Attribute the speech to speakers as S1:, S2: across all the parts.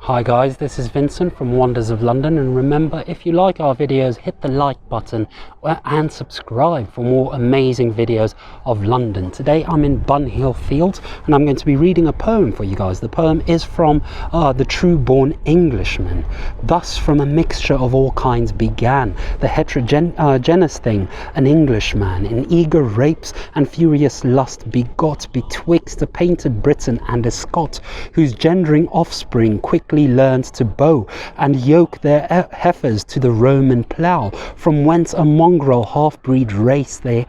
S1: Hi guys, this is Vincent from Wonders of London, and remember, if you like our videos, hit the like button and subscribe for more amazing videos of London. Today I'm in Bunhill Fields and I'm going to be reading a poem for you guys. The poem is from The True-Born Englishman. Thus from a mixture of all kinds began the heterogeneous thing, an Englishman in eager rapes and furious lust begot betwixt a painted Briton and a Scot, whose gendering offspring quickly learned to bow and yoke their heifers to the Roman plough, from whence a mongrel half-breed race there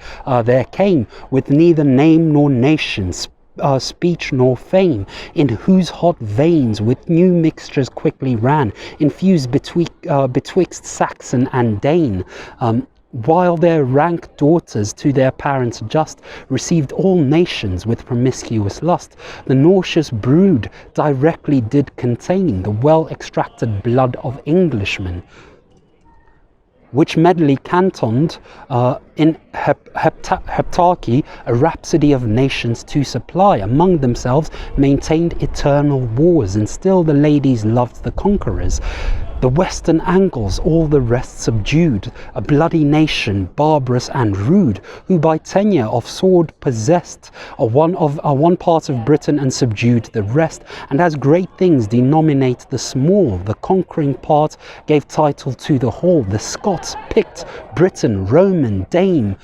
S1: came, with neither name nor nation, speech nor fame, in whose hot veins with new mixtures quickly ran, infused betwixt Saxon and Dane, while their rank daughters to their parents just received all nations with promiscuous lust. The nauseous brood directly did contain the well-extracted blood of Englishmen, which medley cantoned in heptarchy, a rhapsody of nations to supply, among themselves maintained eternal wars, and still the ladies loved the conquerors. The western Angles all the rest subdued, a bloody nation, barbarous and rude, who by tenure of sword possessed one part of Britain and subdued the rest, and as great things denominate the small, the conquering part gave title to the whole. The Scots, Pict, Briton, Roman, Dane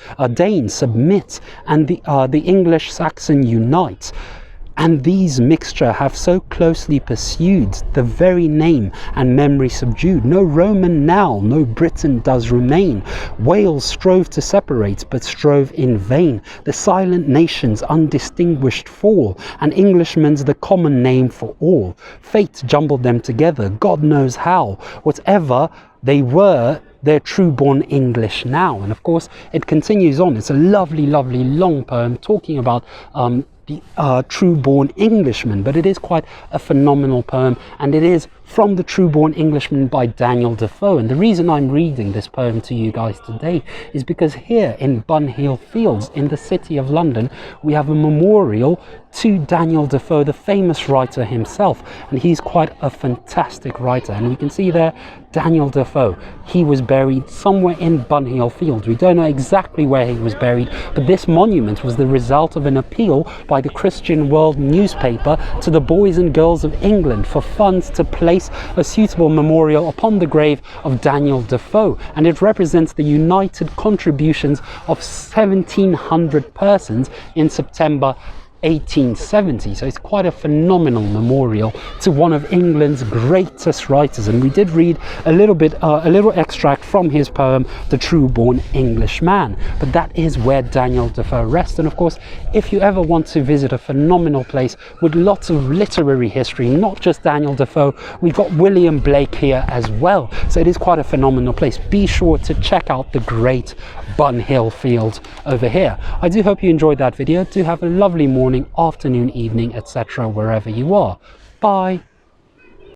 S1: submit, and the English Saxon unite. And these mixture have so closely pursued, the very name and memory subdued. No Roman now, no Briton does remain. Wales strove to separate, but strove in vain. The silent nations undistinguished fall, and Englishmen's the common name for all. Fate jumbled them together, God knows how. Whatever they were, they're true-born English now. And of course, it continues on. It's a lovely, lovely long poem talking about the true-born Englishman, but it is quite a phenomenal poem, and it is from The True-Born Englishman by Daniel Defoe. And the reason I'm reading this poem to you guys today is because here in Bunhill Fields in the city of London, we have a memorial to Daniel Defoe, the famous writer himself, and he's quite a fantastic writer. And we can see there Daniel Defoe, he was buried somewhere in Bunhill Fields. We don't know exactly where he was buried, but this monument was the result of an appeal by the Christian World newspaper to the boys and girls of England for funds to place a suitable memorial upon the grave of Daniel Defoe, and it represents the united contributions of 1,700 persons in September 1870. So it's quite a phenomenal memorial to one of England's greatest writers. And we did read a little extract from his poem The True-Born Englishman, but that is where Daniel Defoe rests. And of course, if you ever want to visit a phenomenal place with lots of literary history, not just Daniel Defoe, we've got William Blake here as well, so it is quite a phenomenal place. Be sure to check out the great Bunhill Fields over here. I do hope you enjoyed that video. Do have a lovely morning, afternoon, evening, etc. wherever you are. Bye.